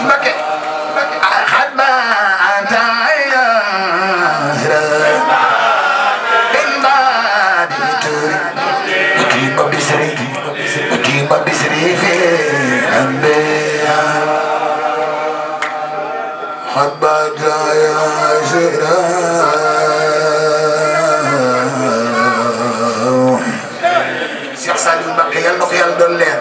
Semakin, khadmat Cheikh Saliou Mbacké yal na ko yàlla doon leer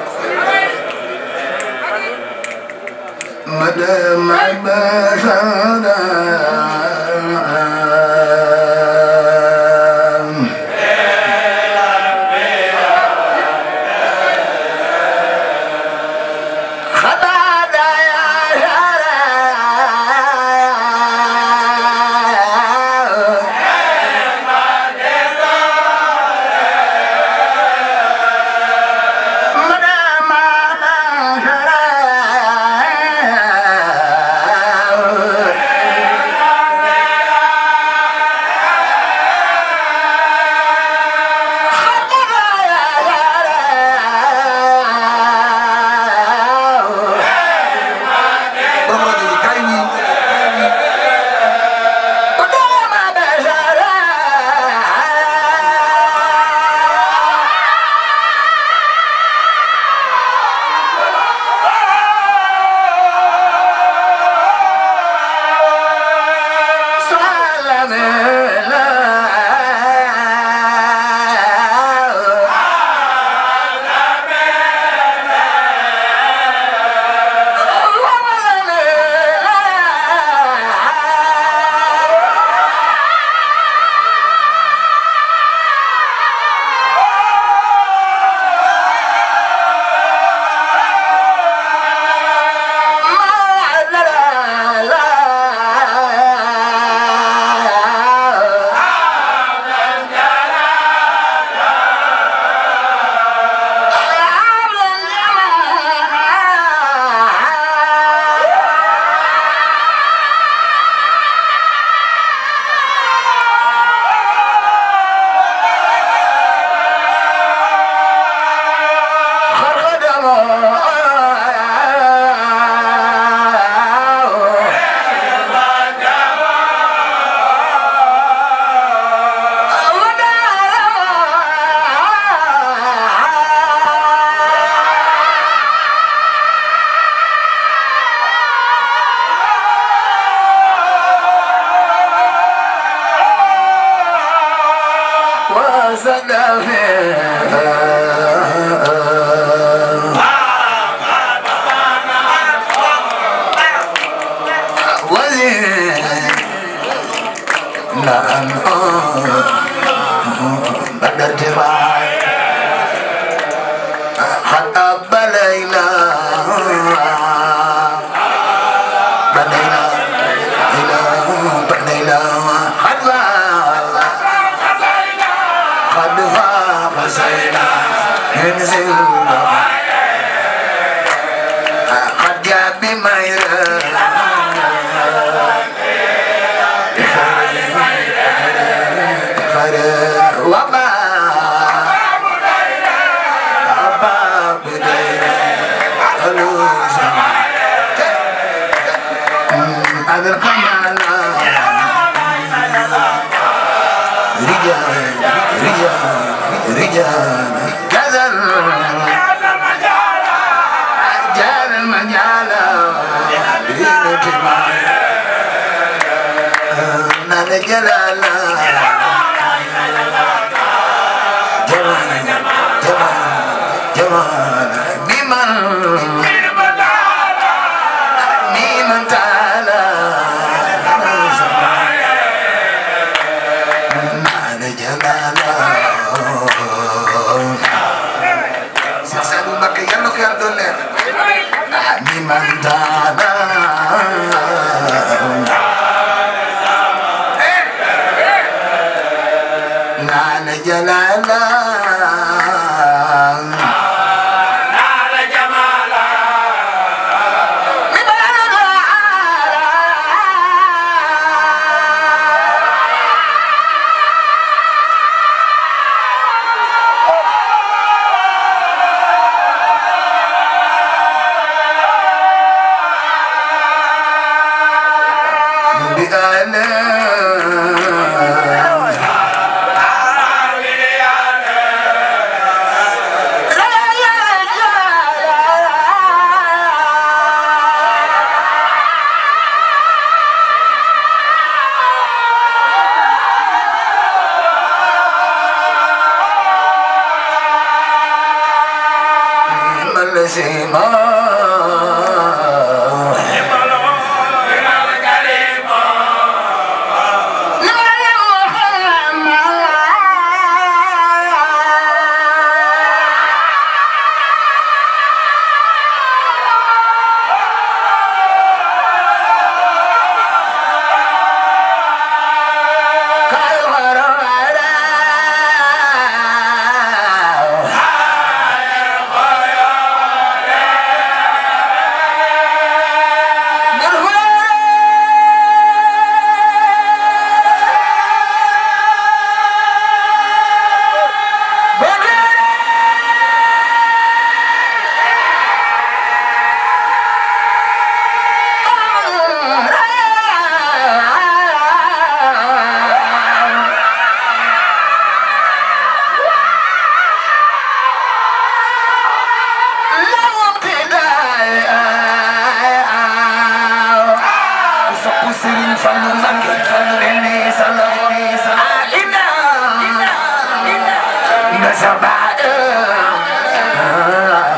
بأنا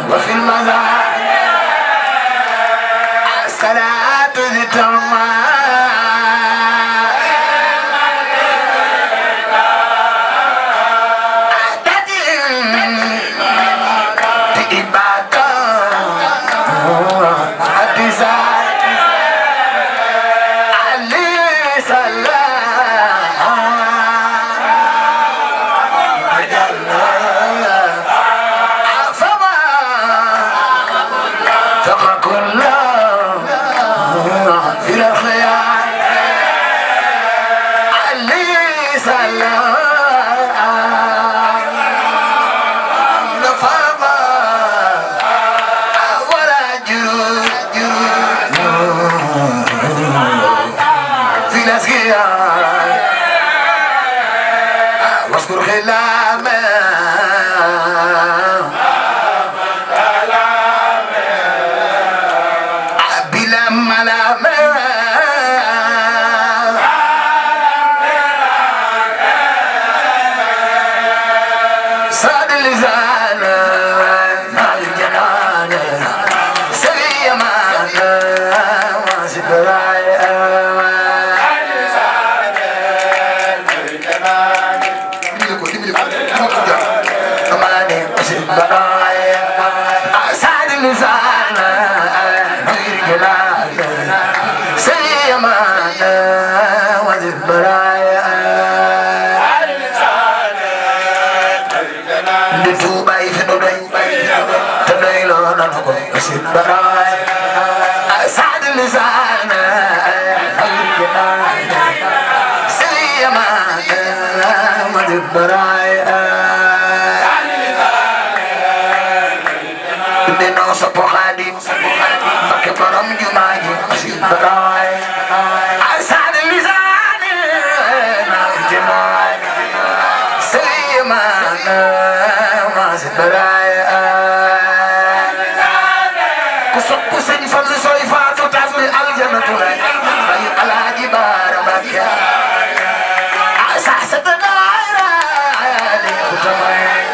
وفي المزار الصلاة تتمى واذكر خلامه بلا ملامه صاد اللسان مع الجنان سوي معنا وسكراي سعد اللسان غير جلال سيمانا وزد برايا لتوبا يفنوني تنيلون الحكم وزد برايا سعد اللسان غير جلال سيمانا وزد برايا no sopo khadim pakai param jumaji masih berai asal lisan nak jemai seiman masih berai kusuk kusin fadl soifat tasmi al jannatul ay alaji barabaka asah setenaira ali khutamai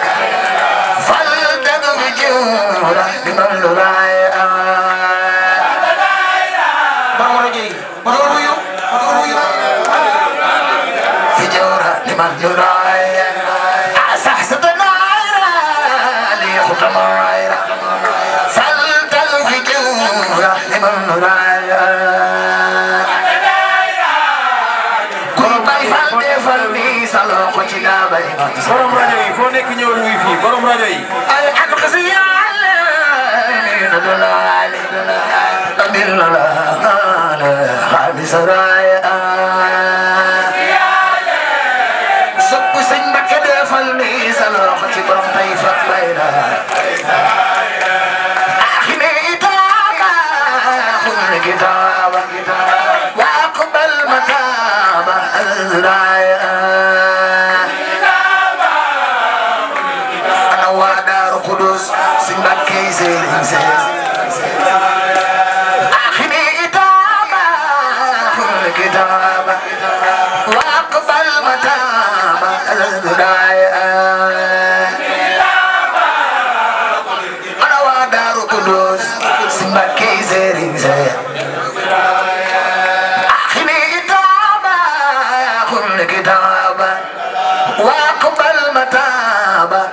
borom rajo yi foo nekk ñëw wuy fii borom rajo yi ay ak xasi yàlla min dalali abil la xaalis raay sopp sëñ Mbakke defal ni sa loxo ci borom tay fa bayra axime itaaba xul kitaaba wa aqbal mataba raay واقبل متاب الهدايا انا ودارك كتابا واقبل متابا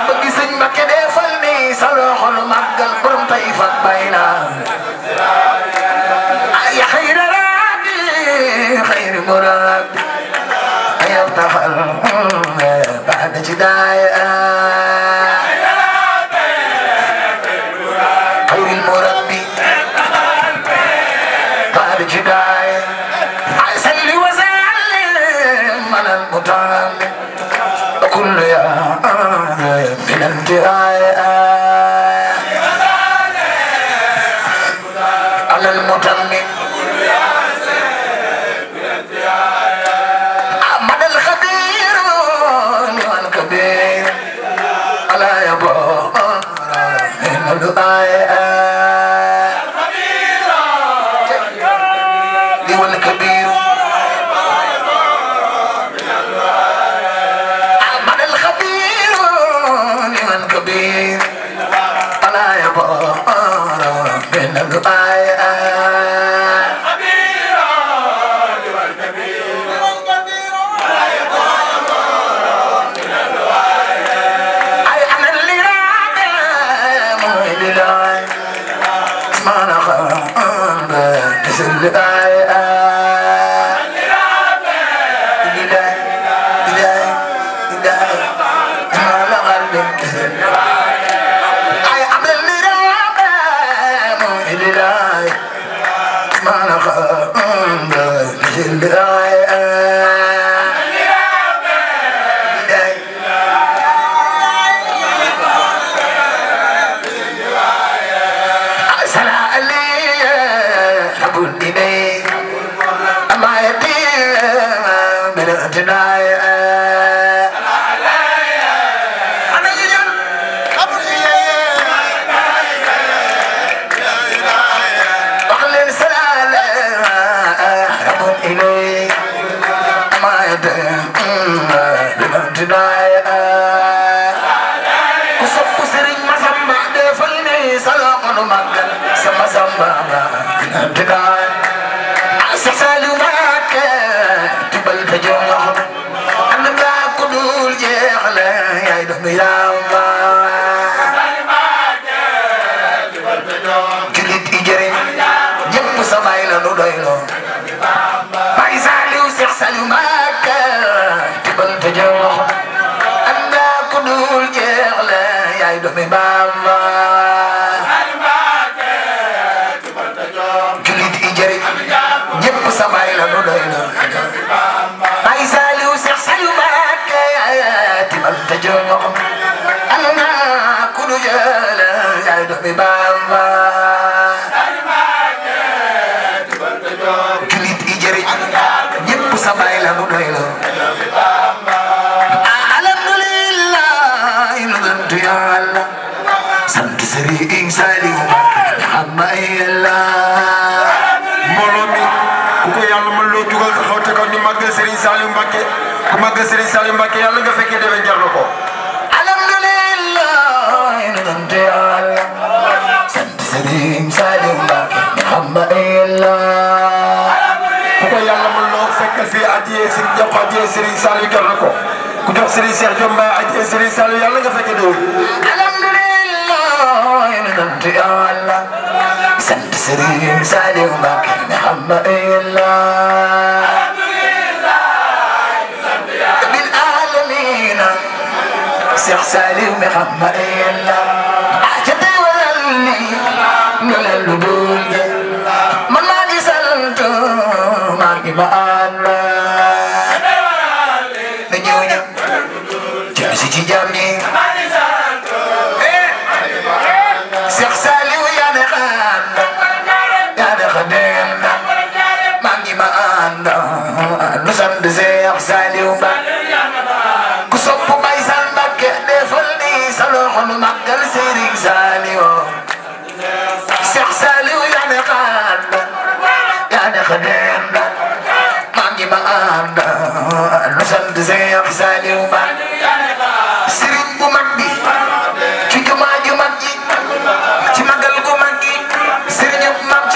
بقي سن مكة دفلني صلوح المقل برم طيفة بينا يا خير ربي خير مربي يفتح بعد جدايا خير المربي بعد جدايا صلي وسلم على المتعلم وكل يا من انتهاء على المتمم أحمد الخبير من كبير على يبا من الآية ديوان كبير أحمد الخبير من كبير على يبا من الآية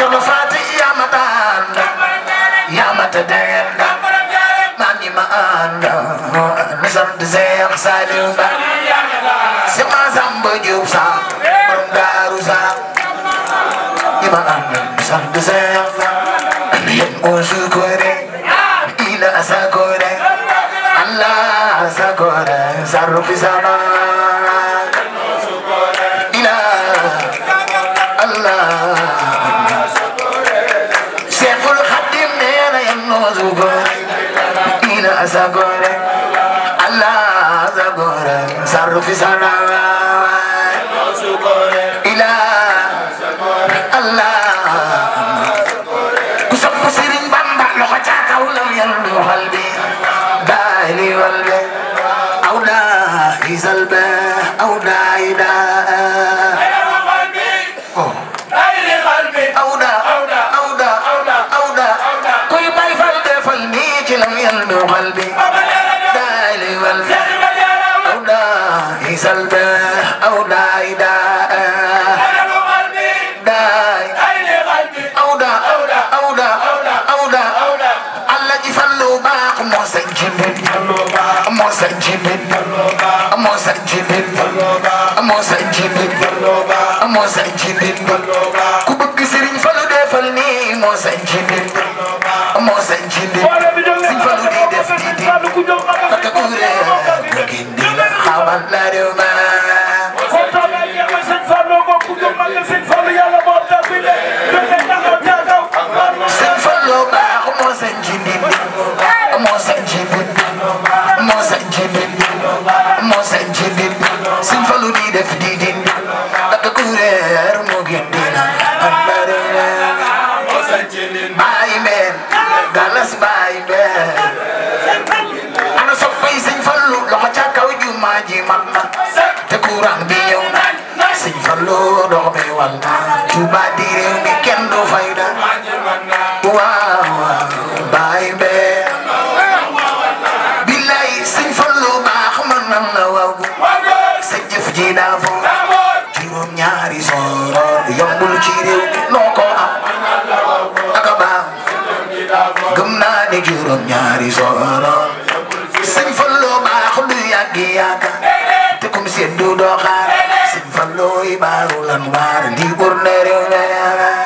Cerno Faati yaa ma daan tadeen mani ma anda nisam desem salim ba sema samba jub sa borom daru sa ima anda nisam desem yen osukore ila asakore Allah asakore sarufi sama ila Allah Syekhul Khadim nena yen osukore ila asakore Allah asakore sarufi sama ila Allah kusapu Serigne Bamba loxo ca kaw lam yandu qalbi dali walbe awda izalba awda ida awda kuy bay fal defal ni ci lam yandu qalbi dali walbe awda izalba awda ida moo sañ ci nit ku bëgg Serigne Fallou defal nii moo sañ ci nit Serigne Fallou di def di fata kuure ngin di la xamal la réew ma Serigne Fallou baax moo sañ ci nit Serigne Fallou di def di kureer mu gindina andare baay meen galas baay meen ana soppay Serigne Fallou loxo ca kaw jumaa ji mat na te courant bi yow na Serigne Fallou dox mi wal na Touba di réew mi kenn du fayda waaw baay meen billaay Serigne Fallou baax man nan la waaw sa jëf ji daa fo ñaari soror yombul ci réew noo ko am aka baax gëm naa ne juróom ñaari soror Serigne Fallou baax lu yàgg yàgg te kum seddu doo xaar Serigne Fallou yi baaru lan waa